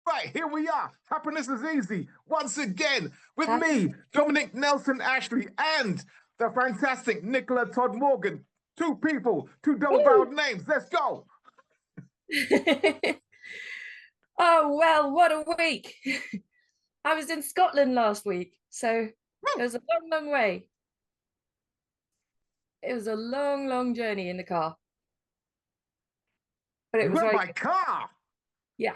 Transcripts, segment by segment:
Right, here we are. Happiness is easy. Once again, with That's me, Dominic Nelson Ashley, and the fantastic Nicola Todd-Morgan. Two people, two double-barreled names. Let's go. Oh, well, what a week. I was in Scotland last week, so it was a long, long way. It was a long, long journey in the car, but it You was went very by good. car. Yeah,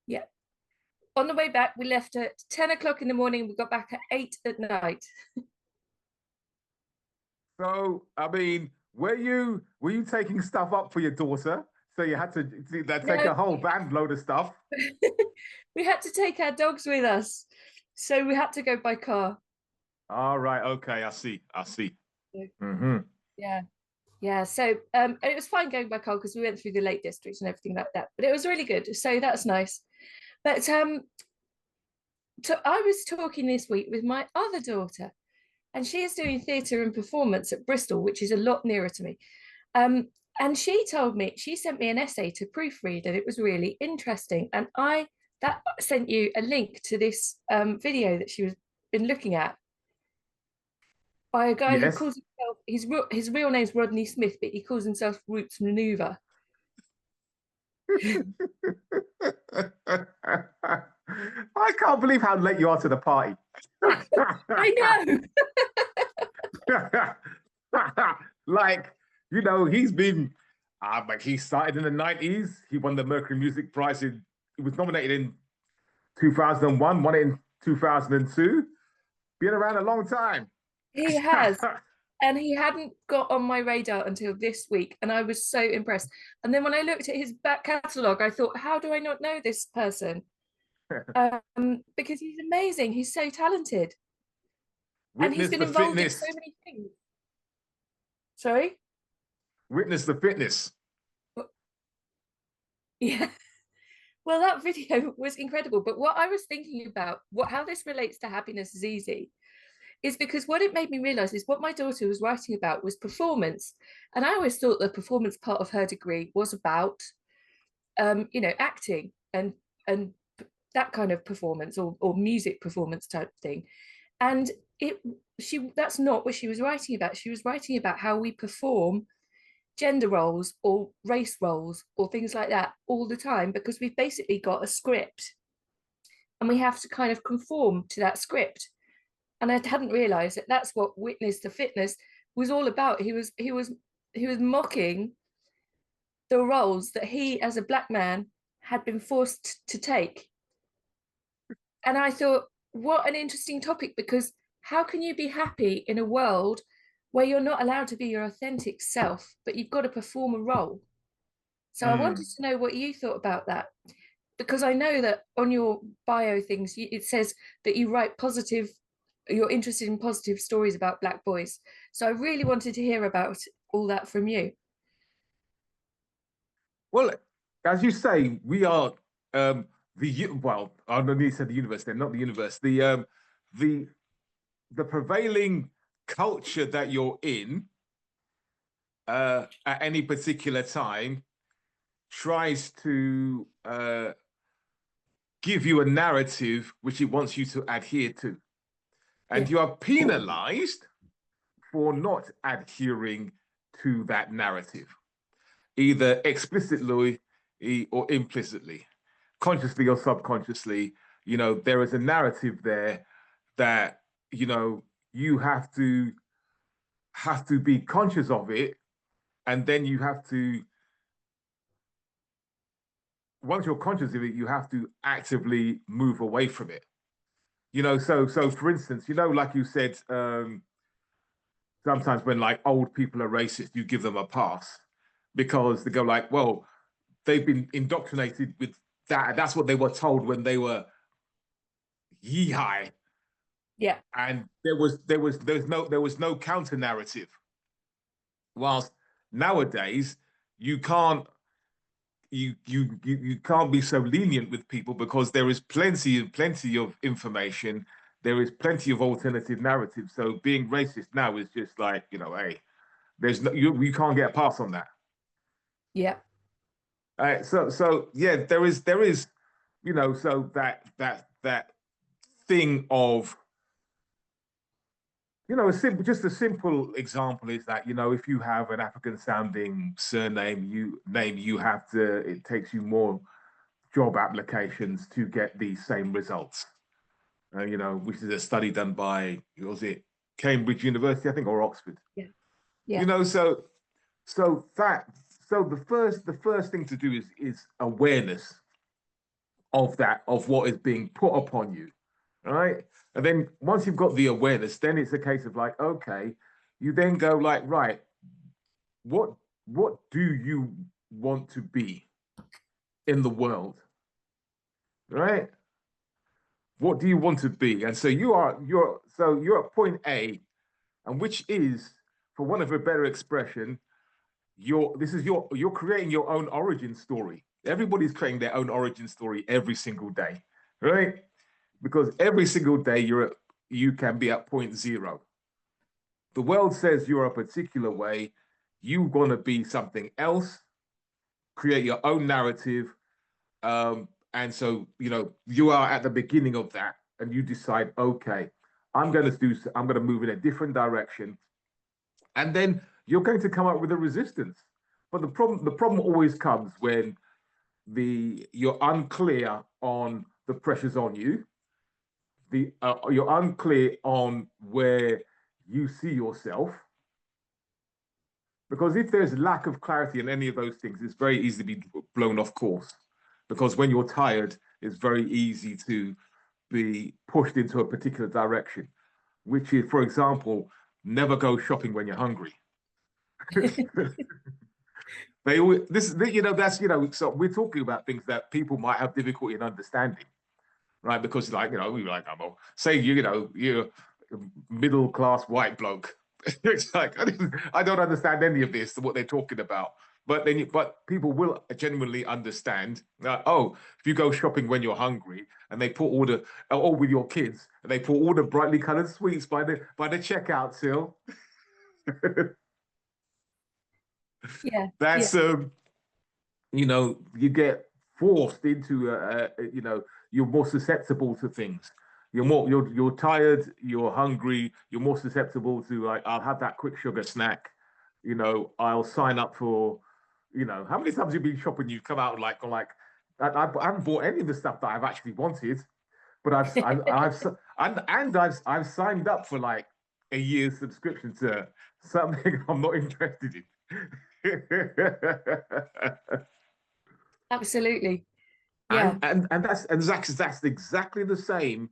yeah. On the way back, we left at 10 o'clock in the morning. We got back at 8 at night. So, I mean, were you taking stuff up for your daughter? So you had to take No, a whole band load of stuff. we had to take our dogs with us, so we had to go by car. All right, okay, I see. Mm-hmm. Yeah. Yeah, so it was fine going by car because we went through the Lake District and everything like that. But it was really good, so that's nice. But I was talking this week with my other daughter, and she is doing theatre and performance at Bristol, which is a lot nearer to me. Um, and she sent me an essay to proofread, and it was really interesting. And I that sent you a link to this video that she was been looking at by a guy who Yes. calls himself his real name's Rodney Smith, but he calls himself Roots Maneuver. I can't believe how late you are to the party. I know. Like, he's been, like he started in the 90s. He won the Mercury Music Prize. He was nominated in 2001, won it in 2002. Been around a long time. He has. And he hadn't got on my radar until this week. And I was so impressed. And then when I looked at his back catalogue, I thought, how do I not know this person? Because he's amazing. He's so talented. And he's Witness been the involved in fitness. so many things. Sorry? Witness the fitness. Yeah. Well, that video was incredible. But what I was thinking about, how this relates to happiness is easy, is because what it made me realize is what my daughter was writing about was performance. And I always thought the performance part of her degree was about, acting and that kind of performance or music performance type thing. And that's not what she was writing about. She was writing about how we perform gender roles or race roles or things like that all the time because we've basically got a script and we have to kind of conform to that script. And I hadn't realized that that's what Witness to Fitness was all about. He was mocking the roles that he as a black man had been forced to take. And I thought, what an interesting topic, because how can you be happy in a world where you're not allowed to be your authentic self, but you've got to perform a role? So I wanted to know what you thought about that, because I know that on your bio things, it says that you write positive, you're interested in positive stories about Black boys. So I really wanted to hear about all that from you. Well, as you say, we are I don't need to say the universe. They're not the universe. The prevailing culture that you're in at any particular time tries to give you a narrative which it wants you to adhere to, and you are penalized for not adhering to that narrative, either explicitly or implicitly, consciously or subconsciously. There is a narrative there that you have to be conscious of it, and then you have to, once you're conscious of it, you have to actively move away from it. So for instance, like you said, sometimes when like old people are racist, you give them a pass because they go like, well, they've been indoctrinated with that. That's what they were told when they were yee-high. Yeah. And there was no counter narrative. Whilst nowadays you can't be so lenient with people because there is plenty of information. There is plenty of alternative narratives. So being racist now is just like, hey, there's no, you can't get a pass on that. Yeah. So yeah, there is, you know, so that thing of, you know, just a simple example is that, you know, if you have an African sounding surname, you have to, it takes you more job applications to get the same results. You know, which is a study done by, was it Cambridge University, I think, or Oxford? Yeah. Yeah. You know, so that so the first thing to do is awareness of that, of what is being put upon you, right? And then once you've got the awareness, then it's a case of like, okay, you then go like, right, what what do you want to be in the world, right? What do you want to be? And so you're at point A, and which is, for want of a better expression, you're creating your own origin story. Everybody's creating their own origin story every single day, right? Because every single day you can be at point zero. The world says you're a particular way, you're gonna be something else, create your own narrative. And so, you know, you are at the beginning of that, and you decide, okay, I'm gonna move in a different direction. And then you're going to come up with a resistance. But the problem always comes when you're unclear on the pressures on you. You're unclear on where you see yourself, because if there's lack of clarity in any of those things, it's very easy to be blown off course. Because when you're tired, it's very easy to be pushed into a particular direction, which is, for example, never go shopping when you're hungry. They always, this, you know, that's, you know, so we're talking about things that people might have difficulty in understanding, right? Because, like, you know, we like, say, you know, you're a middle class white bloke. It's like, I don't understand any of this, what they're talking about. But people will genuinely understand. Oh, if you go shopping when you're hungry, and they put all the, or with your kids, and they put all the brightly coloured sweets by the checkout till. Yeah. Yeah. That's you know, you get forced into you know, you're more susceptible to things. You're tired, you're hungry, you're more susceptible to, like, I'll have that quick sugar snack, you know, I'll sign up for, you know, how many times you've been shopping, you come out like I haven't bought any of the stuff that I've actually wanted, but I've signed up for like a year's subscription to something I'm not interested in. Absolutely. Yeah. And that's exactly the same,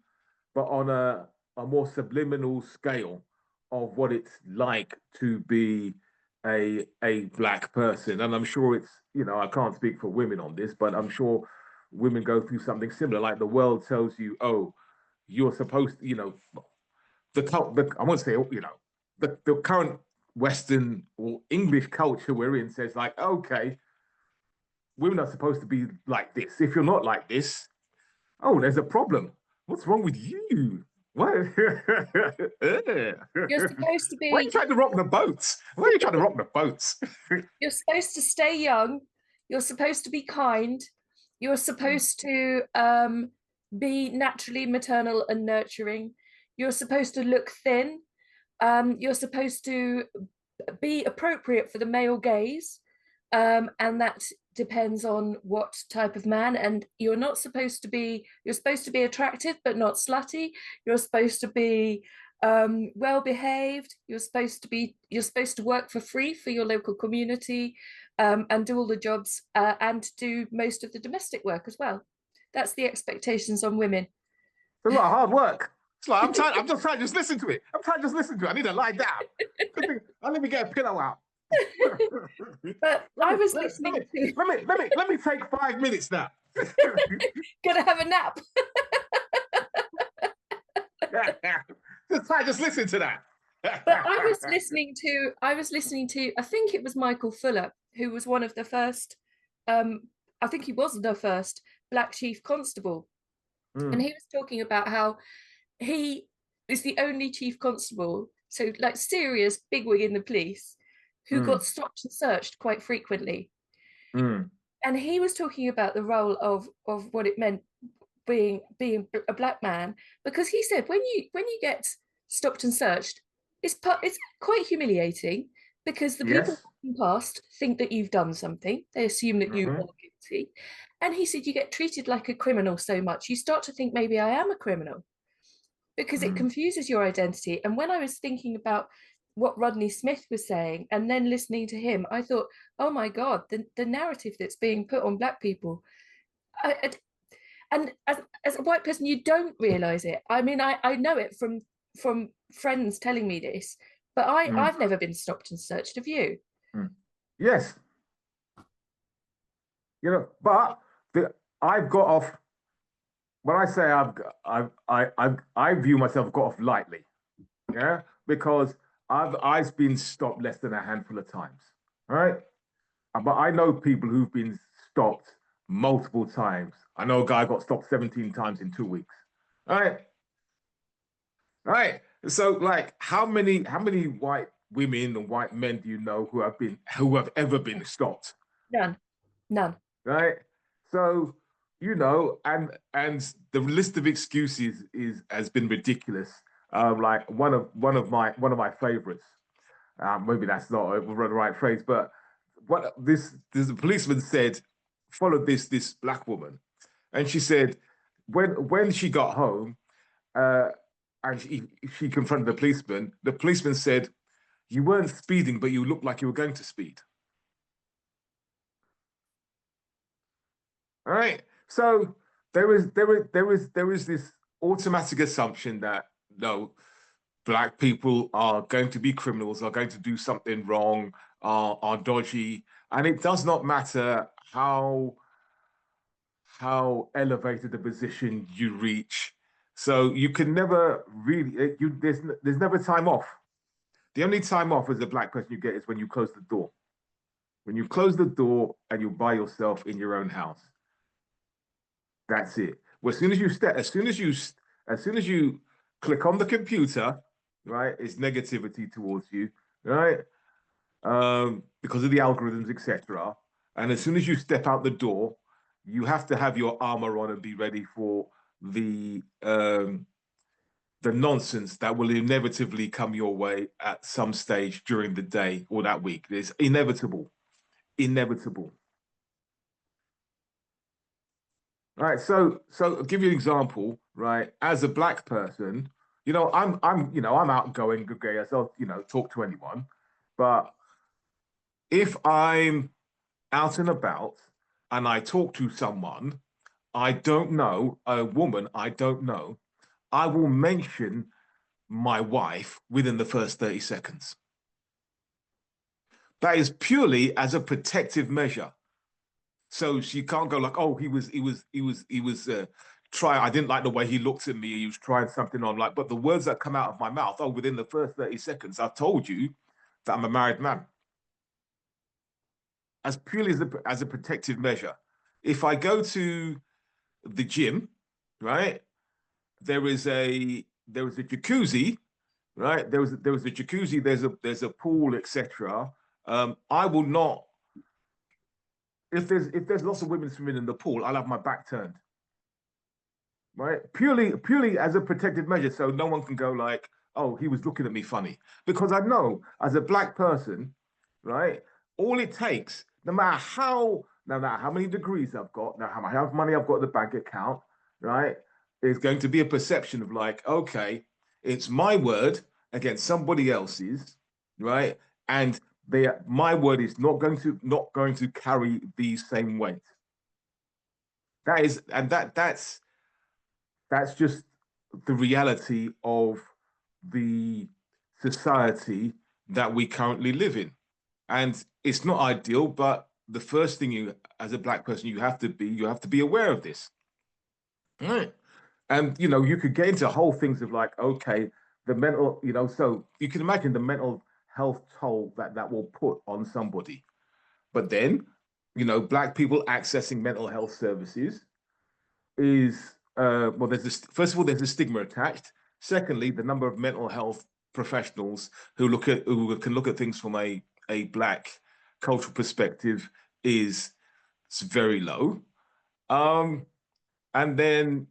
but on a more subliminal scale of what it's like to be a black person. And I'm sure it's, you know, I can't speak for women on this, but I'm sure women go through something similar. Like, the world tells you, oh, you're supposed to, you know, I won't say, you know, the current Western or English culture we're in says, like, okay, women are supposed to be like this. If you're not like this, oh, there's a problem. What's wrong with you? What? You're supposed to Why are you be trying to rock the boats? Why are you trying to rock the boats? you're supposed to stay young, you're supposed to be kind, you're supposed to be naturally maternal and nurturing, you're supposed to look thin, you're supposed to be appropriate for the male gaze, and that depends on what type of man. And you're not supposed to be, you're supposed to be attractive but not slutty, you're supposed to be well behaved, you're supposed to work for free for your local community, and do all the jobs, and do most of the domestic work as well. That's the expectations on women. It's a lot of hard work. It's like, I'm just trying to just listen to it. I'm trying to just listen to it. I need to lie down. Let me get a pillow out. But I was listening to let me take 5 minutes now. gonna have a nap. Just listen to that. But I was listening to I think it was Michael Fuller, who was one of the first, I think he was the first black chief constable. And he was talking about how he is the only chief constable, so like serious bigwig in the police, who got stopped and searched quite frequently. And he was talking about the role of what it meant being a black man, because he said when you get stopped and searched, it's quite humiliating, because the people Yes. walking past think that you've done something. They assume that you are Hmm. guilty. And he said you get treated like a criminal so much, you start to think maybe I am a criminal, because it confuses your identity. And when I was thinking about what Rodney Smith was saying and then listening to him, I thought, oh my God, the narrative that's being put on black people. And as a white person, you don't realize it. I mean, I know it from friends telling me this, but Mm. I've never been stopped and searched. Have you? Mm. Yes, but I've got off. When I say I view myself got off lightly, yeah, because I've been stopped less than a handful of times, all right? But I know people who've been stopped multiple times. I know a guy got stopped 17 times in 2 weeks. All right, all right. So, like, how many white women and white men do you know who have ever been stopped? None, none. Right? So, and the list of excuses is has been ridiculous. Like one of my favorites. Maybe that's not the right phrase, but what this policeman said followed this black woman, and she said when she got home, uh, and she confronted the policeman. The policeman said, "You weren't speeding, but you looked like you were going to speed." All right. So there is this automatic assumption that no, black people are going to be criminals, are going to do something wrong, are dodgy, and it does not matter how elevated a position you reach. So you can never really there's never time off. The only time off as a black person you get is when you close the door. When you close the door and you're by yourself in your own house. That's it. Well, as soon as you click on the computer, right, it's negativity towards you, right? Because of the algorithms, etc. And as soon as you step out the door, you have to have your armor on and be ready for the nonsense that will inevitably come your way at some stage during the day or that week. It's inevitable. Inevitable. Right. So I'll give you an example, right? As a black person, I'm outgoing, good guy, so talk to anyone. But if I'm out and about and I talk to someone I don't know, a woman I don't know, I will mention my wife within the first 30 seconds. That is purely as a protective measure. So she can't go like, oh, he was trying. I didn't like the way he looked at me. He was trying something on. Like, but the words that come out of my mouth, oh, within the first 30 seconds, I've told you that I'm a married man. As purely as a protective measure. If I go to the gym, right, there is a jacuzzi, right? There was a jacuzzi, there's a pool, etc. I will not if there's lots of women swimming in the pool, I'll have my back turned. Right? Purely as a protective measure, so no one can go like, oh, he was looking at me funny. Because I know as a black person, right, all it takes, no matter how many degrees I've got, no matter how much money I've got in the bank account, right, is going to be a perception of like, okay, it's my word against somebody else's, right? And my word is not going to carry the same weight. That is, and that's just the reality of the society that we currently live in. And it's not ideal, but the first thing as a black person, you have to be aware of this. Right. And you could get into whole things of like, okay, the mental, so you can imagine the mental health toll that will put on somebody. But then, black people accessing mental health services is well, there's this first of all, there's a stigma attached. Secondly, the number of mental health professionals who can look at things from a black cultural perspective is it's very low. And then,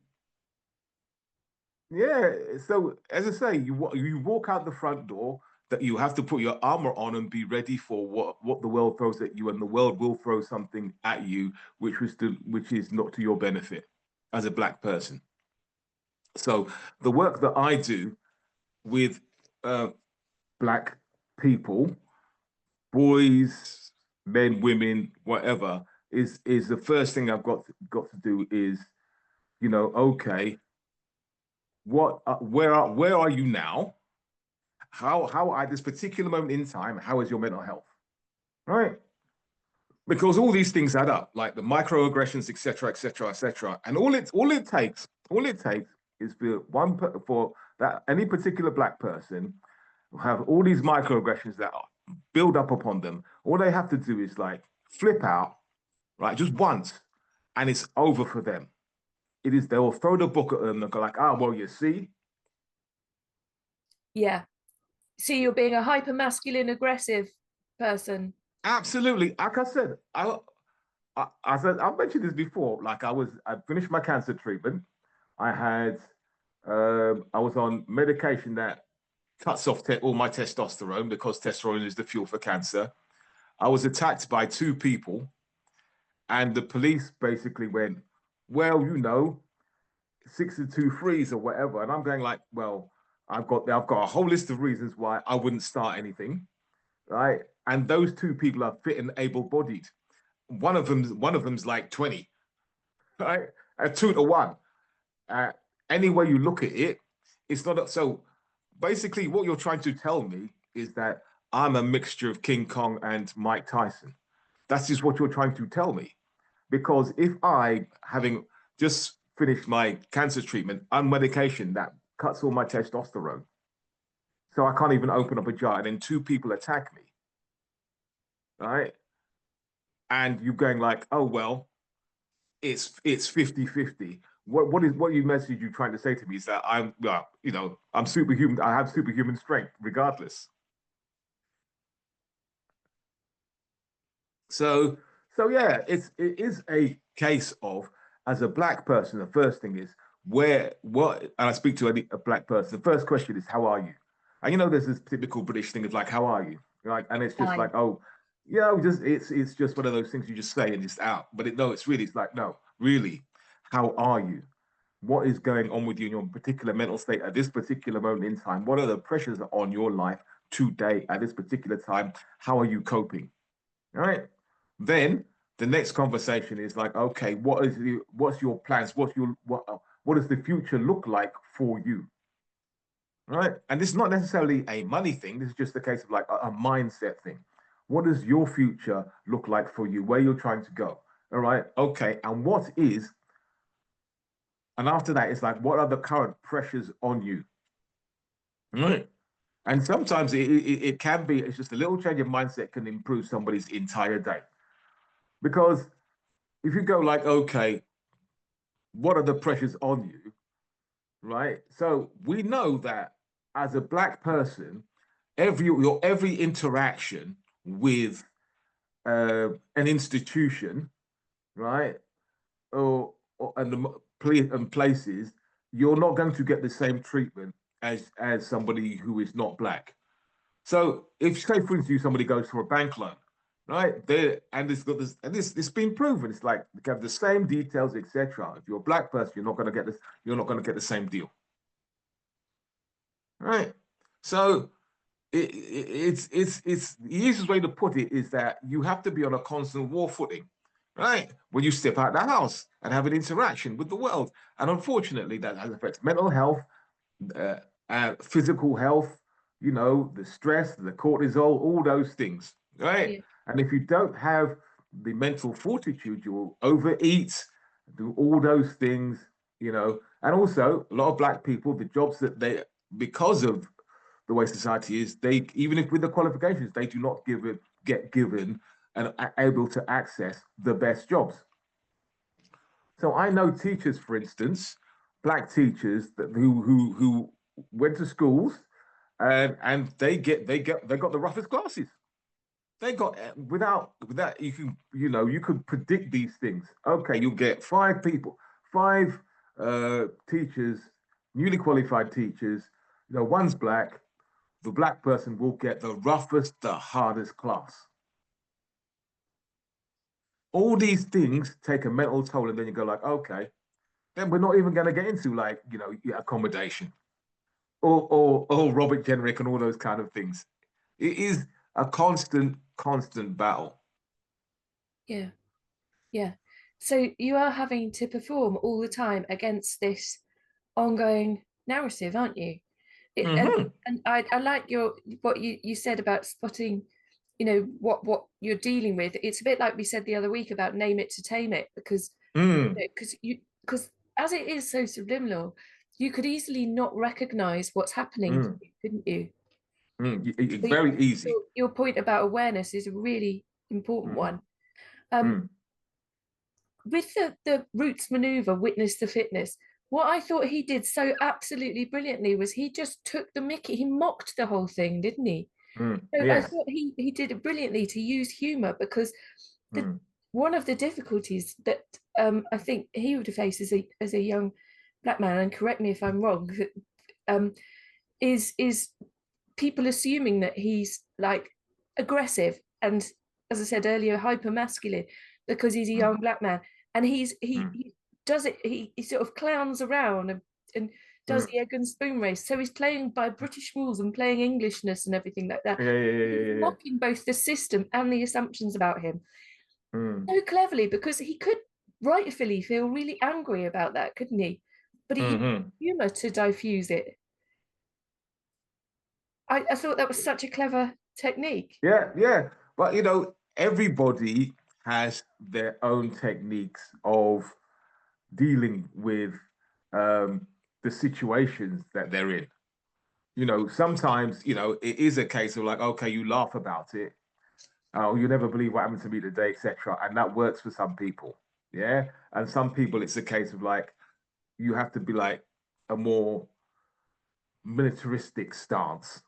yeah, so as I say, you walk out the front door, that you have to put your armor on and be ready for what the world throws at you, and the world will throw something at you which is not to your benefit as a black person. So the work that I do with uh, black people, boys, men, women, whatever, is the first thing I've got to do is, okay, where are you now? How at this particular moment in time, how is your mental health? Right? Because all these things add up, like the microaggressions, etc., etc., etc. And all it takes is for that any particular black person who have all these microaggressions that build up upon them. All they have to do is like flip out, right, just once, and it's over for them. It is, they will throw the book at them and go like, oh, well, you see. Yeah. See, you're being a hyper masculine, aggressive person. Absolutely. Like I said, I've mentioned this before. Like I finished my cancer treatment. I had, I was on medication that cuts off all my testosterone because testosterone is the fuel for cancer. I was attacked by two people, and the police basically went, well, 62 threes or whatever. And I'm going like, well, I've got a whole list of reasons why I wouldn't start anything, right? And those two people are fit and able-bodied. One of them's like 20, right? 2 to 1. Uh, any way you look at it, it's not so. Basically, what you're trying to tell me is that I'm a mixture of King Kong and Mike Tyson. That's just what you're trying to tell me. Because if I, having just finished my cancer treatment, on medication that cuts all my testosterone, so I can't even open up a jar, and then two people attack me, right? And you're going like, oh well, it's 50-50. What you message you trying to say to me is that I'm, well, I'm superhuman. I have superhuman strength regardless. So yeah, it is a case of, as a black person, the first thing is and I speak to a black person, the first question is, how are you? And there's this typical British thing of like, how are you? Like, and it's just Fine. like, oh, just it's just one of those things you just say and just out. But no, it's like, no, really, how are you? What is going on with you in your particular mental state at this particular moment in time? What are the pressures on your life today at this particular time? How are you coping? All right. Then the next conversation is like, okay, what's your plans? What does the future look like for you? Right. And this is not necessarily a money thing. This is just a case of like a mindset thing. What does your future look like for you? Where you're trying to go? All right. Okay. And after that, it's like, what are the current pressures on you? Right. And sometimes it can be, it's just a little change of mindset can improve somebody's entire day. Because if you go like, okay, what are the pressures on you, right? So we know that as a black person, every interaction with an institution, right, and places, you're not going to get the same treatment as somebody who is not black. So if, say, for instance, somebody goes for a bank loan, right? There, and it's got this, and this it's been proven. It's like they have the same details, etc. If you're a black person, you're not going to get this. You're not going to get the same deal, right? So it's the easiest way to put it is that you have to be on a constant war footing, right? When you step out the house and have an interaction with the world, and unfortunately, that has affects mental health, uh, physical health, the stress, the cortisol, all those things, right? Yeah. And if you don't have the mental fortitude, you will overeat, do all those things, And also, a lot of black people, the jobs that because of the way society is, they, even if with the qualifications, they do not get given and are able to access the best jobs. So I know teachers, for instance, black teachers who went to schools and they got the roughest classes. they got without you can you could predict these things. Okay, you'll get five people, five teachers, newly qualified teachers. One's black. The black person will get the roughest, the hardest class. All these things take a mental toll, and then you go like, okay, then we're not even going to get into like accommodation or Robert Jenrick and all those kind of things. It is a constant battle. Yeah, yeah. So you are having to perform all the time against this ongoing narrative, aren't you? It, Mm-hmm. and I like what you said about spotting, what you're dealing with. It's a bit like we said the other week about name it to tame it, because Mm, because as it is so subliminal, you could easily not recognize what's happening to mm, you, couldn't you? So very easy. your point about awareness is a really important Mm, one. Um, mm, with the roots maneuver, witness the fitness, what I thought he did so absolutely brilliantly was he just took the mickey, he mocked the whole thing, didn't he? So I yes. thought he did it brilliantly to use humor, because the Mm, one of the difficulties that I think he would face as a young black man, and correct me if I'm wrong, um, is people assuming that he's like aggressive and, as I said earlier, hyper masculine because he's a mm, young black man, and mm, he does it. He sort of clowns around and does mm. the egg and spoon race. So he's playing by British rules and playing Englishness and everything like that. Yeah, yeah, yeah, He's yeah, yeah. mocking both the system and the assumptions about him Mm, so cleverly, because he could rightfully feel really angry about that, couldn't he? But he used mm-hmm. humor to diffuse it. I thought that was such a clever technique. Yeah, yeah. But everybody has their own techniques of dealing with um, the situations that they're in. Sometimes, it is a case of like, okay, you laugh about it. Oh, you never believe what happened to me today, etc. And that works for some people. Yeah. And some people, it's a case of like, you have to be like a more militaristic stance.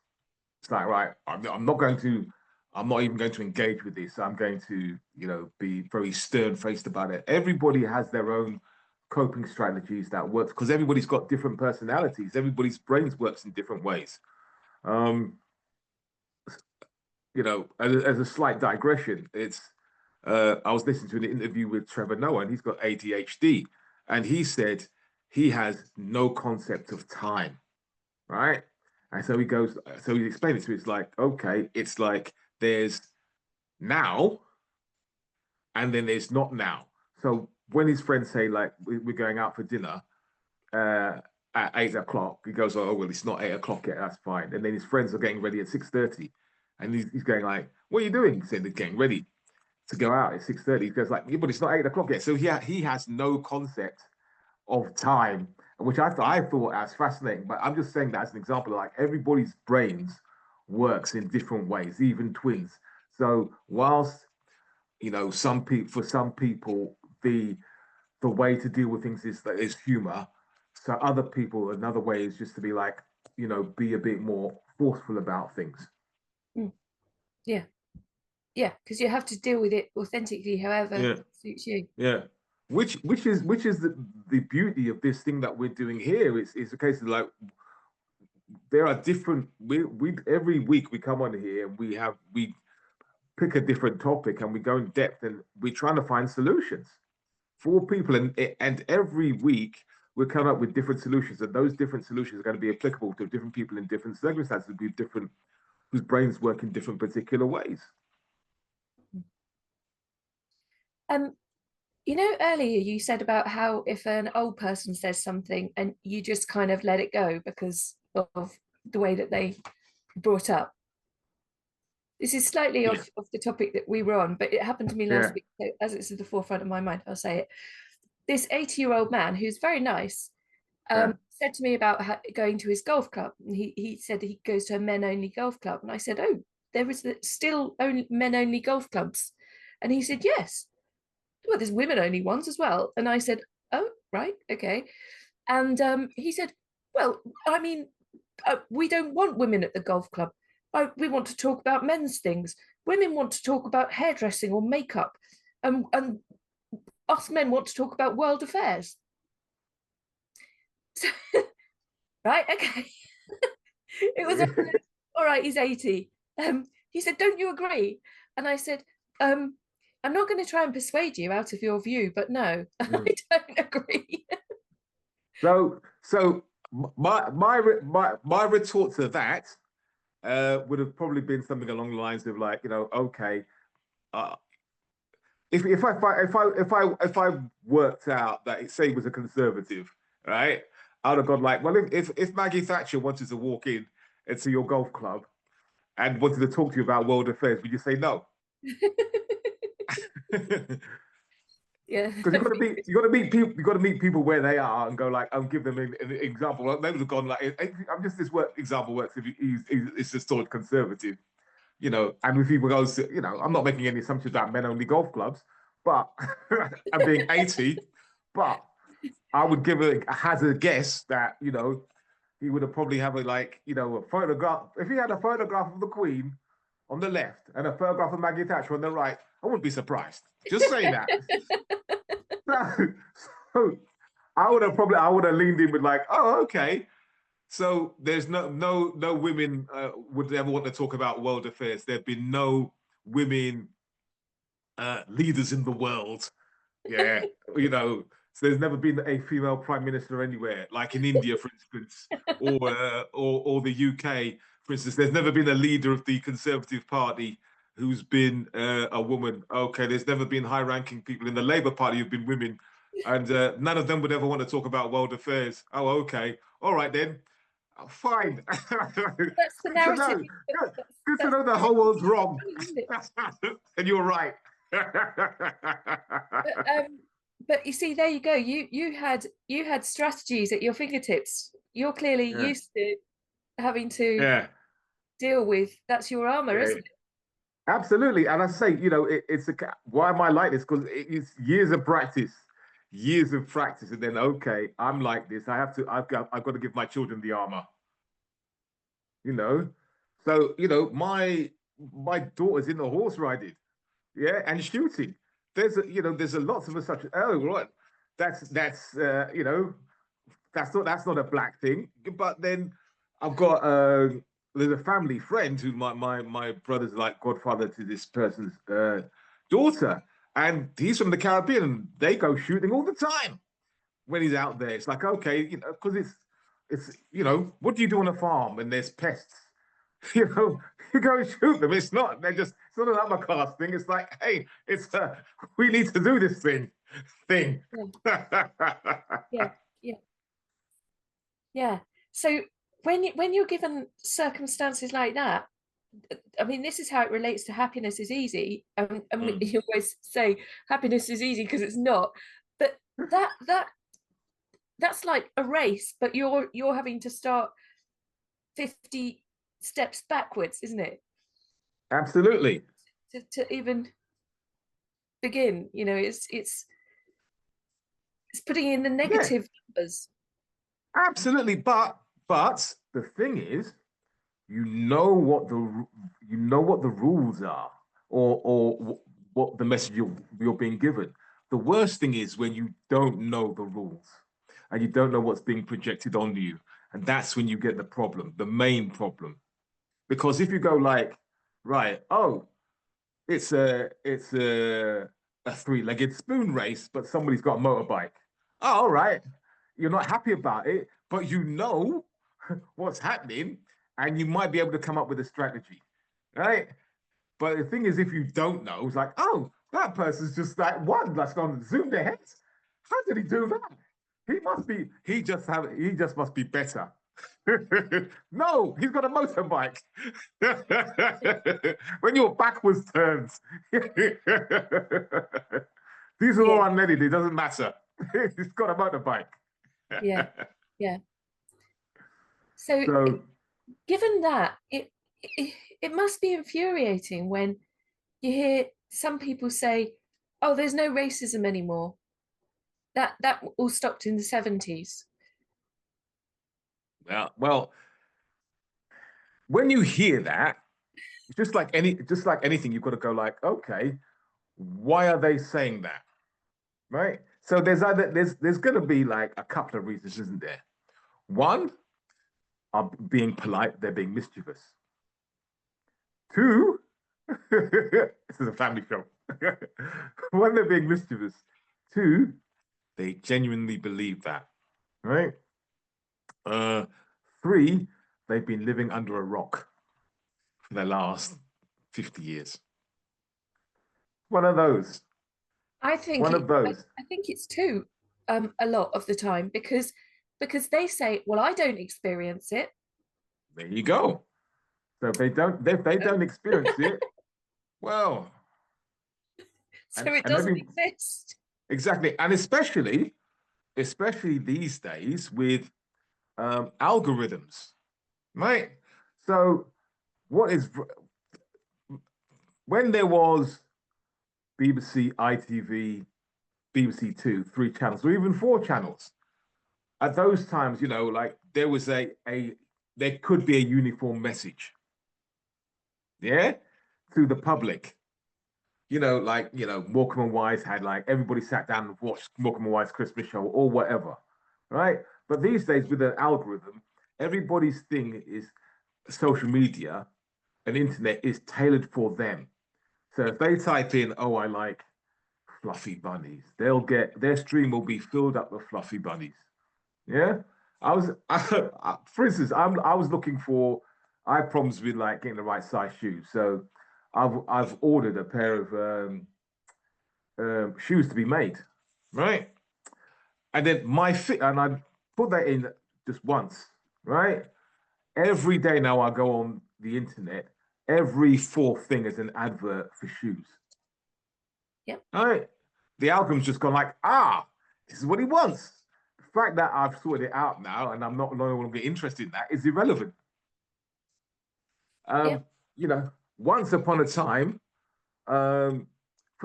It's like, right, I'm not even going to engage with this. I'm going to, be very stern faced about it. Everybody has their own coping strategies that work because everybody's got different personalities. Everybody's brains works in different ways. Um, as a slight digression, I was listening to an interview with Trevor Noah, and he's got ADHD, and he said he has no concept of time, right? And so he explained it to me. It's like, okay, it's like there's now, and then there's not now. So when his friends say like we're going out for dinner at 8 o'clock, he goes, oh well, it's not 8 o'clock yet. That's fine. And then his friends are getting ready at 6:30, and he's going like, what are you doing? He said they're getting ready to go out at 6:30. He goes like, yeah, but it's not 8 o'clock yet. So he has no concept of time, which I thought as fascinating. But I'm just saying that as an example, like everybody's brains works in different ways, even twins. So whilst some people the way to deal with things is humor. So other people, another way is just to be like, be a bit more forceful about things. Mm, yeah, yeah, because you have to deal with it authentically, however Yeah, suits you. yeah. Which is the beauty of this thing that we're doing here. It's a case of like there are different we every week we come on here and we pick a different topic and we go in depth and we're trying to find solutions for people and every week we're coming up with different solutions and those different solutions are going to be applicable to different people in different circumstances with different whose brains work in different particular ways. Um, earlier you said about how if an old person says something and you just kind of let it go because of the way that they brought up. This is slightly Yeah, off the topic that we were on, but it happened to me last yeah, week. So as it's at the forefront of my mind, I'll say it. This 80-year-old man who's very nice yeah. said to me about going to his golf club. And he said he goes to a men only golf club. And I said, oh, there is still only men only golf clubs. And he said, yes. Well, there's women only ones as well. And I said, oh, right, okay. And he said, well, I mean, we don't want women at the golf club. We want to talk about men's things. women want to talk about hairdressing or makeup, and us men want to talk about world affairs. So, right, okay. It was all right, he's 80. He said, don't you agree? And I said, I'm not going to try and persuade you out of your view, but no, I don't agree. So my retort to that would have probably been something along the lines of like, okay, if I worked out that it say was a conservative, right? I would have gone like, well, if Maggie Thatcher wanted to walk in into your golf club and wanted to talk to you about world affairs, would you say no? Yeah, because you got to meet people where they are and go like, give them an example. Like, they would have gone like, I'm just this example works if it's just sort of conservative, and if people goes, I'm not making any assumptions about men only golf clubs, but I'm being 80, but I would give a hazard guess that, he would have probably have a photograph. If he had a photograph of the Queen on the left and a photograph of Maggie Thatcher on the right, I wouldn't be surprised. Just saying that. So I would have leaned in with like, oh, okay. So there's no women would ever want to talk about world affairs. There've been no women leaders in the world. Yeah, So there's never been a female prime minister anywhere, like in India, for instance, or the UK, for instance. There's never been a leader of the Conservative Party who's been a woman. Okay, there's never been high-ranking people in the Labour Party who've been women, and none of them would ever want to talk about world affairs. Oh, okay, all right then, fine. That's the narrative. Good to know the whole world's wrong, and you're right. But you see, there you go. You had strategies at your fingertips. You're clearly used to having to deal with. That's your armor, isn't it? Absolutely. And I say, why am I like this? Because it's years of practice, and then okay, I'm like this. I've got to give my children the armor. So my daughter's in the horse riding, and shooting. There's a lots of us such. Oh, right, that's that's not a black thing. But then I've got there's a family friend who my brother's like godfather to this person's daughter, and he's from the Caribbean. And they go shooting all the time when he's out there. It's like, okay, because it's what do you do on a farm when there's pests? You go and shoot them. It's not it's not an upper class thing. It's like, hey, it's we need to do this thing. Yeah. So when you're given circumstances like that, I mean, this is how it relates to happiness is easy. And you always say happiness is easy because it's not. But that's like a race, but you're having to start 50 steps backwards, isn't it? Absolutely. To even begin, it's putting in the negative numbers. Absolutely, but the thing is, you know what the rules are, or what the message you're being given. The worst thing is when you don't know the rules and you don't know what's being projected onto you, and that's when you get the problem, the main problem. Because if you go like, right, oh, it's a three-legged spoon race, but somebody's got a motorbike. Oh, all right, you're not happy about it, but you know what's happening, and you might be able to come up with a strategy, right? But the thing is, if you don't know, it's like, oh, that person's just like one that's gone zoomed ahead. How did he do that? He just must be better. No, he's got a motorbike. When you're backwards turns, these are all unleaded. It doesn't matter. He's got a motorbike. Yeah. So given that, it must be infuriating when you hear some people say, "Oh, there's no racism anymore. That all stopped in the 70s." Well, when you hear that, just like anything, you've got to go like, okay, why are they saying that? Right? So there's going to be like a couple of reasons, isn't there? One, are being polite, they're being mischievous. Two, this is a family show. One, they're being mischievous. Two, they genuinely believe that, right? Three, they've been living under a rock for the last 50 years. One of those. I think One of those. I think it's two, a lot of the time, because they say, well, I don't experience it. There you go. So if they don't experience it, well, So and, it and doesn't every exist. exactly, and especially these days with algorithms, right? So what is when there was BBC, ITV, BBC Two, three channels, or even four channels. At those times, like there was there could be a uniform message, yeah, to the public. Morecambe and Wise had like everybody sat down and watched Morecambe and Wise Christmas show or whatever, right? But these days, with an algorithm, everybody's thing is social media and internet is tailored for them. So if they type in, "Oh, I like fluffy bunnies," they'll get their stream will be filled up with fluffy bunnies. Yeah, for instance, I was looking for. I had problems with like getting the right size shoes, so I've ordered a pair of shoes to be made, right? And then my fit, and I put that in just once, right? Every day now I go on the internet. Every fourth thing is an advert for shoes. Yep. All right. The algorithm's just gone like, this is what he wants. The fact that I've sorted it out now and I'm not no longer interested in that is irrelevant. Yep. Once upon a time, for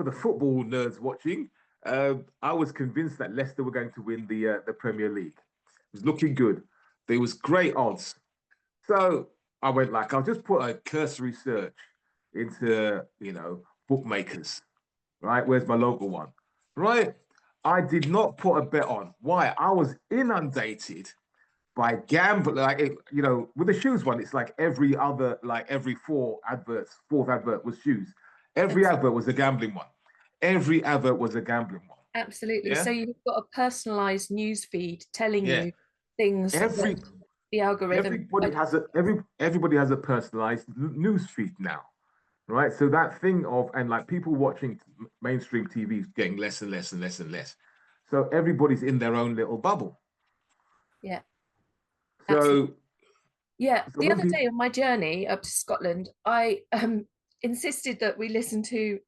the football nerds watching, I was convinced that Leicester were going to win the Premier League. It was looking good. There was great odds. So I went like, I'll just put a cursory search into, bookmakers, right? Where's my local one, right? I did not put a bet on. Why? I was inundated by gambling. With the shoes one, it's like every fourth advert was shoes. Every advert was a gambling one. Every advert was a gambling one. Absolutely. Yeah. So you've got a personalized news feed telling Yeah. you things Every that the algorithm. everybody has a personalized news feed now, right? So that thing of and like people watching mainstream TV is getting less and less and less and less. So everybody's in their own little bubble. Yeah. Absolutely. So Yeah. so The when other people day on my journey up to Scotland, I insisted that we listen to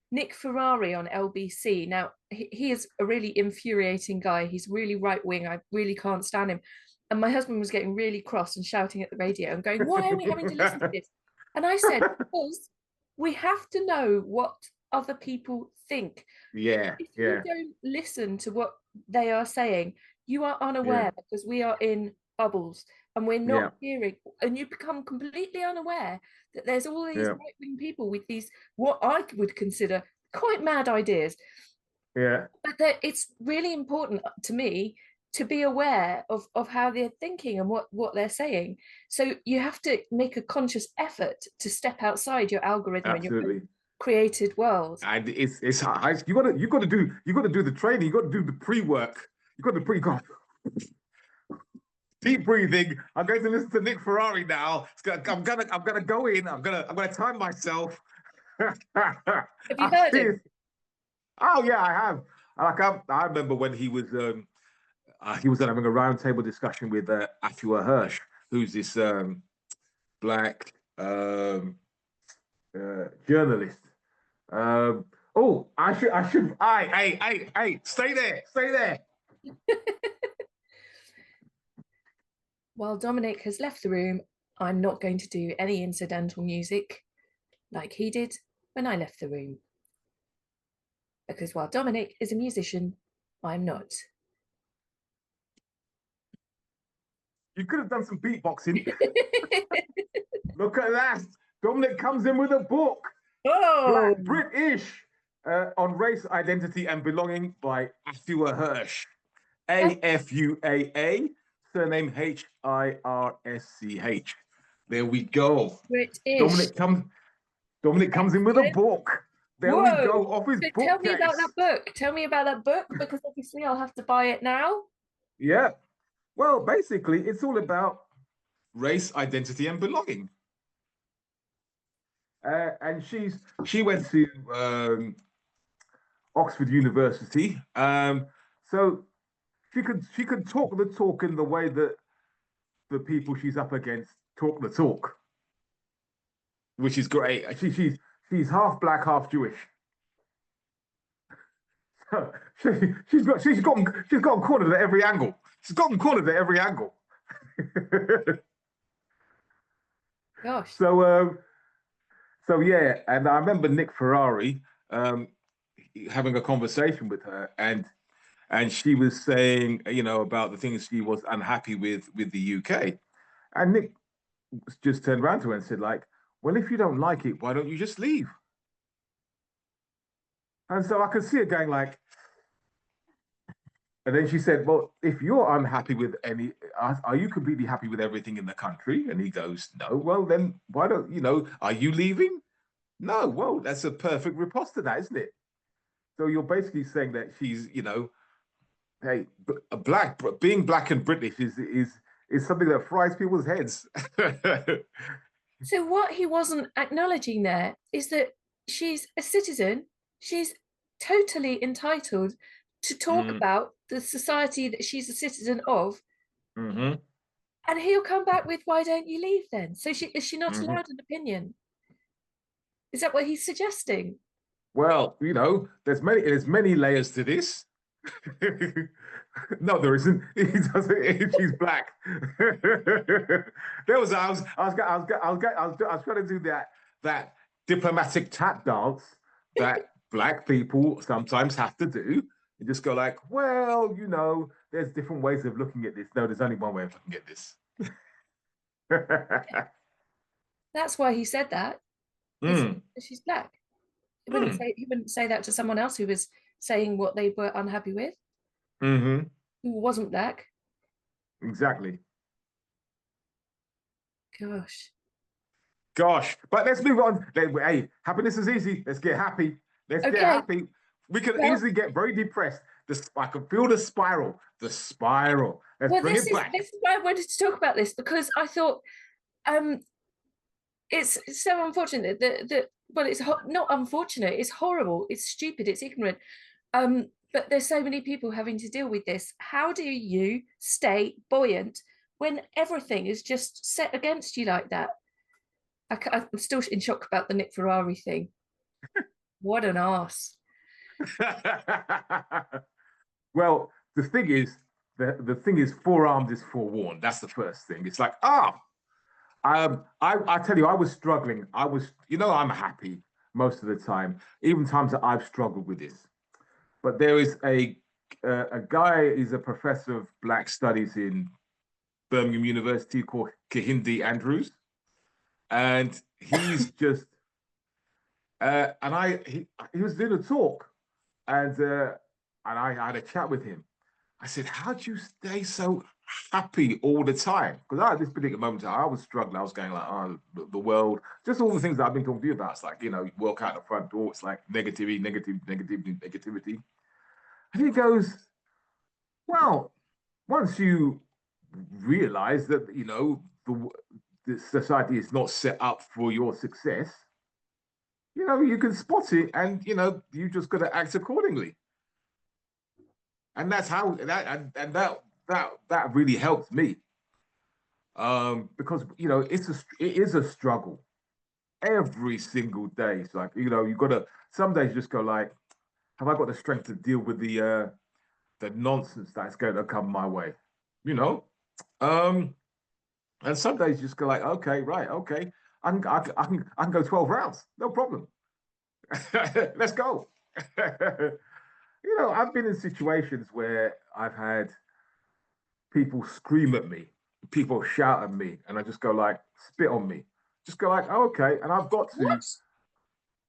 Nick Ferrari on LBC. Now, he is a really infuriating guy. He's really right wing. I really can't stand him. And my husband was getting really cross and shouting at the radio and going, "Why are we having to listen to this?" And I said, "Because we have to know what other people think. yeah, If you yeah, don't listen to what they are saying, you are yeah, unaware because we are in bubbles and we're yeah, not hearing, and you become completely unaware that there's all these yeah, right-wing people with these what I would consider quite mad ideas. yeah, But it's really important to me to be aware of how they're thinking and what they're saying. So you have to make a conscious effort to step outside your algorithm and your absolutely. created world. And it's hard. You got to do the training. You got to do the pre-work. You got to pre-go deep breathing. I'm going to listen to Nick Ferrari now. I'm gonna go in. I'm gonna time myself. Have you heard him? Oh yeah, I have. I remember when he was having a roundtable discussion with Afua Hirsch, who's this black journalist. Stay there, stay there. While Dominic has left the room, I'm not going to do any incidental music like he did when I left the room. Because while Dominic is a musician, I'm not. You could have done some beatboxing. Look at that. Dominic comes in with a book, Oh, Black British, on Race, Identity and Belonging by Afua Hirsch. Afua, surname Hirsch. There we go. British. Dominic comes in with a book. There we Whoa. go, off his So tell me about that bookcase. book. Tell me about that book, because obviously I'll have to buy it now. Yeah. Well, basically, it's all about race, identity, and belonging. And she went to Oxford University, so she could talk the talk in the way that the people she's up against talk the talk, which is great. She's half black, half Jewish. So she's got them cornered at every angle. She's got them cornered at every angle. Gosh. So yeah, and I remember Nick Ferrari having a conversation with her, and she was saying, about the things she was unhappy with the UK, and Nick just turned around to her and said, like, well, if you don't like it, why don't you just leave? And so I could see her going like, and then she said, well, if you're unhappy with are you completely happy with everything in the country? And he goes, no. Well, then why don't, are you leaving? No. Well, that's a perfect riposte to that, isn't it? So you're basically saying that she's, hey, being black and British is something that fries people's heads. So what he wasn't acknowledging there is that she's a citizen. She's totally entitled to talk about the society that she's a citizen of. Mm-hmm. And he'll come back with, why don't you leave then? So is she not Mm-hmm. allowed an opinion? Is that what he's suggesting? Well, there's many layers to this. No, there isn't. He doesn't. She's black. There was. I was trying to do that diplomatic tap dance that black people sometimes have to do. And just go like, well, there's different ways of looking at this. No, there's only one way of looking at this. That's why he said that. She's black. He wouldn't say that to someone else who was saying what they were unhappy with, Mm-hmm. who wasn't black. Exactly. Gosh. But let's move on. Hey, happiness is easy. Let's get happy. Let's get happy. We can easily get very depressed. I can feel the spiral. The spiral. Let's bring it back. This is why I wanted to talk about this, because I thought it's so unfortunate that well, it's not unfortunate. It's horrible. It's stupid. It's ignorant. But there's so many people having to deal with this. How do you stay buoyant when everything is just set against you like that? I'm still in shock about the Nick Ferrari thing. What an arse. Well, the thing is, forearmed is forewarned. That's the first thing. It's like, I tell you, I was struggling. I'm happy most of the time, even times that I've struggled with this. But there is a guy, he's a professor of Black Studies in Birmingham University called Kehinde Andrews, and he's just he was doing a talk, and I had a chat with him. I said, how do you stay so happy all the time? Because at this particular moment, I was struggling. I was going like, oh, the world, just all the things that I've been talking to you about. It's like, you walk out the front door, it's like negativity. And he goes, well, once you realize that, the society is not set up for your success, you can spot it, and, you just got to act accordingly. And that's how that really helped me, because it is a struggle every single day. It's like, you got to, some days just go like, have I got the strength to deal with the nonsense that's going to come my way, and some days just go like, okay, right, okay, I can go 12 rounds, no problem. Let's go. I've been in situations where I've had people scream at me, people shout at me, and I just go like, spit on me, Just go like, oh, okay, and I've got to, What?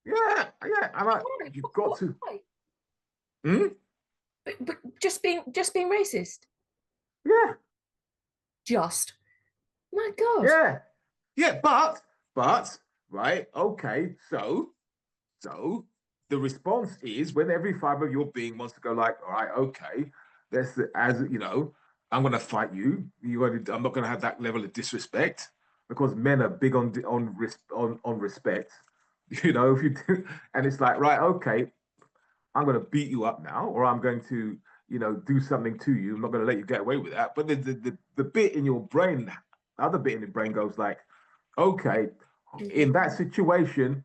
yeah, and Why? you've got to, Why? hmm? But just being racist. Yeah, Just. My God. yeah, yeah, but, right, okay, so the response is when every fiber of your being wants to go like, all right, okay, that's as you know, I'm gonna fight you. I'm not gonna have that level of disrespect because men are big on respect. You know, if you do, and it's like, right, okay, I'm gonna beat you up now, or I'm going to, do something to you. I'm not gonna let you get away with that. But the bit in your brain, the other bit in the brain goes like, okay, in that situation,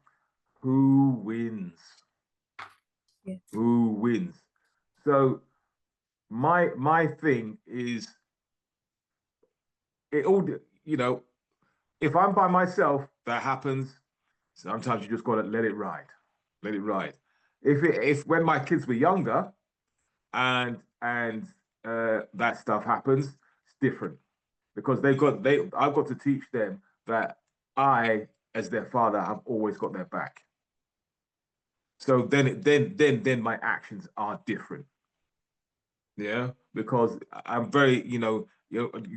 who wins? Yes. Who wins? So my thing is it all if I'm by myself, that happens. Sometimes you just gotta let it ride. Let it ride. If when my kids were younger and that stuff happens, it's different. Because I've got to teach them that I, as their father, have always got their back. So then my actions are different. Yeah, because I'm very, you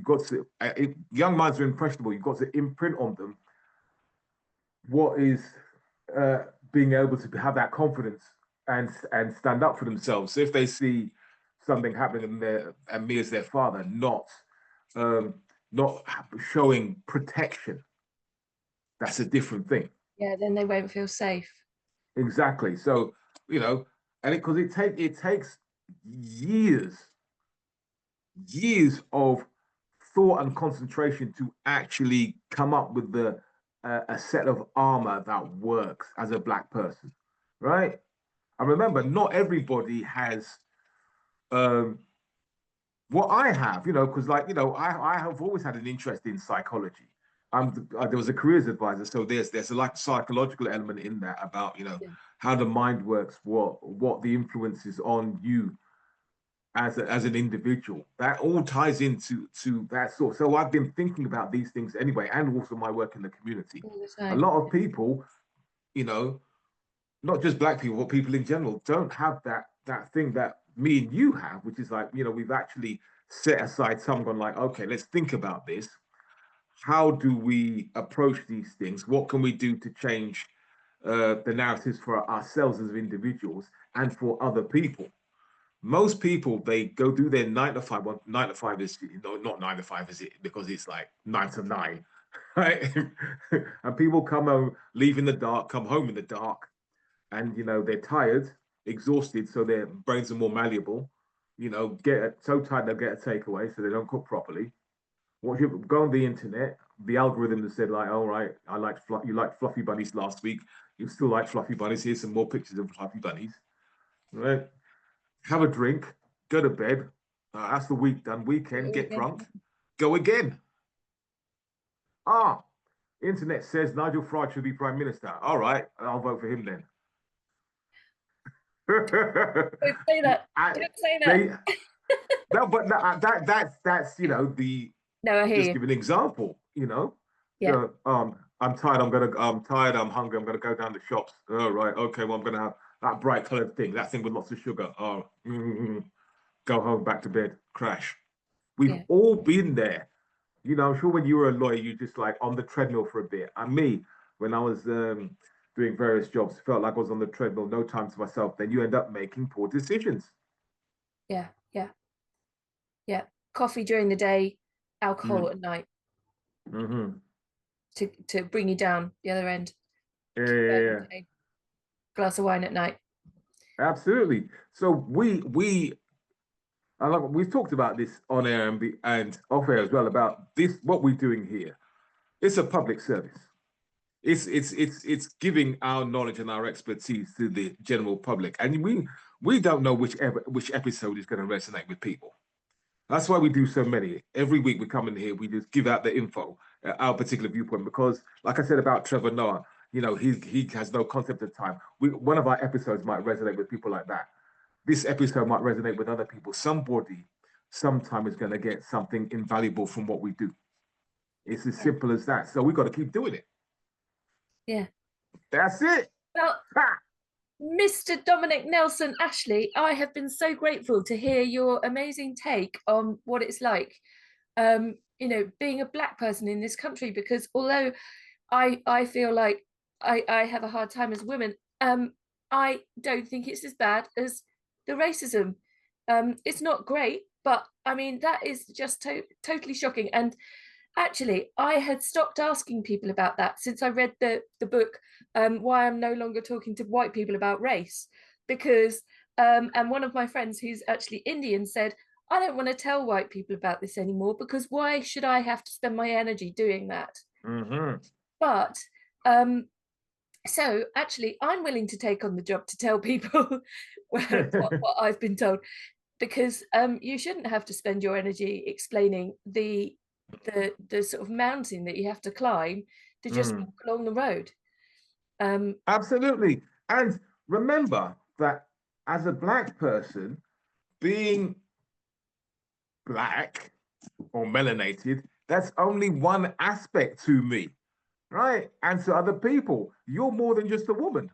got to young minds are impressionable. You've got to imprint on them what is uh, being able to have that confidence and stand up for themselves. So if they see something happening and me as their father um, not showing protection, that's a different thing. Yeah, then they won't feel safe. Exactly. So and because it takes years years of thought and concentration to actually come up with a set of armor that works as a black person, right? And remember, not everybody has um, what I have, because I have always had an interest in psychology. There was a careers advisor, so there's a like psychological element in that about Yeah. how the mind works, what the influences on you as an individual. That all ties into that sort. So I've been thinking about these things anyway, and also my work in the community. All the A time. lot of people, you know, not just black people, but people in general, don't have that thing that me and you have, which is like, we've actually set aside some gone like, okay, let's think about this. How do we approach these things? What can we do to change the narratives for ourselves as individuals and for other people? Most people they go do their 9 to 5. Well, 9 to 5 is not 9 to 5, is it? Because it's like 9 to 9, right? And people come home, leave in the dark, come home in the dark, and they're tired, exhausted, so their brains are more malleable. Get so tired they'll get a takeaway, so they don't cook properly. What you go on the internet, the algorithm has said like, all right, you liked fluffy bunnies last week, you still like fluffy bunnies. Here's some more pictures of fluffy bunnies, right? Have a drink, go to bed. That's the week done. Weekend, get drunk, go again. Ah, internet says Nigel Farage should be prime minister. All right, I'll vote for him then. Don't say that. I, Don't say they, that. no, but that's the No, I hear just you. give an example. Yeah. So I'm tired. I'm tired. I'm hungry. I'm gonna go down the shops. All right, okay. Well, I'm gonna have that bright colored thing. That thing with lots of sugar. Oh, go home, back to bed, crash. We've Yeah. all been there. I'm sure when you were a lawyer, you just like on the treadmill for a bit. And me, when I was doing various jobs, felt like I was on the treadmill, no time to myself. Then you end up making poor decisions. Yeah. Yeah. Yeah. Coffee during the day, alcohol Mm. at night Mm-hmm. to bring you down the other end. Yeah. Glass of wine at night. Absolutely. So we've talked about this on air and off air as well about this what we're doing here. It's a public service. It's giving our knowledge and our expertise to the general public, and we don't know which episode is going to resonate with people. That's why we do so many. Every week we come in here, we just give out the info, our particular viewpoint, because, like I said about Trevor Noah, he has no concept of time. One of our episodes might resonate with people like that. This episode might resonate with other people. Somebody, sometime is going to get something invaluable from what we do. It's as Yeah. simple as that. So we got to keep doing it. Yeah. That's it. Well, Ha! Mr. Dominic Nelson Ashley, I have been so grateful to hear your amazing take on what it's like, being a black person in this country, because although I feel like I have a hard time as a woman, I don't think it's as bad as the racism. It's not great, but I mean, that is just totally shocking. And actually, I had stopped asking people about that since I read the book, Why I'm No Longer Talking to White People About Race, because and one of my friends who's actually Indian said, I don't want to tell white people about this anymore, because why should I have to spend my energy doing that? Mm-hmm. But um, so actually, I'm willing to take on the job to tell people what I've been told, because you shouldn't have to spend your energy explaining the sort of mountain that you have to climb to just Mm. walk along the road. Um, Absolutely. And remember that as a black person, being black or melanated, that's only one aspect to me, right? And to other people, you're more than just a woman,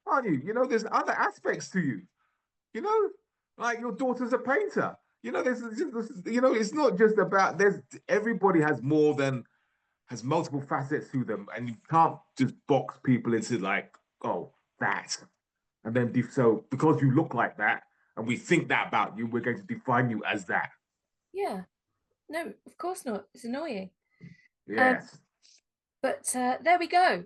aren't you? You know, there's other aspects to you, you know, like your daughter's a painter. You know, it's not just about, everybody has more than, has multiple facets to them, and you can't just box people into like, oh, that. And then, so because you look like that and we think that about you, we're going to define you as that. yeah, no, of course not. It's annoying. Um, Yes. but there we go.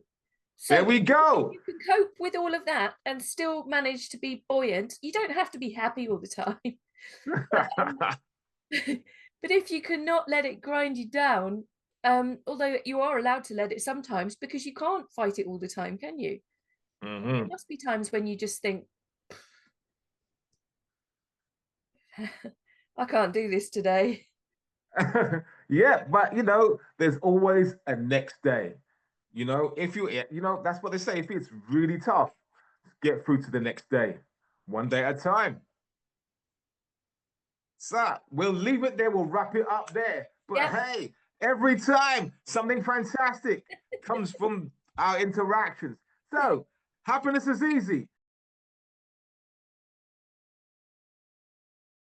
So There we if go. you can cope with all of that and still manage to be buoyant, you don't have to be happy all the time. But, but if you cannot let it grind you down, although you are allowed to let it sometimes, because you can't fight it all the time, can you? There Mhm. must be times when you just think, I can't do this today. Yeah, but you know, there's always a next day. You know, if you know, that's what they say. If it's really tough, get through to the next day, one day at a time. So we'll leave it there. We'll wrap it up there. But Yeah, hey, every time something fantastic comes from our interactions. So happiness is easy.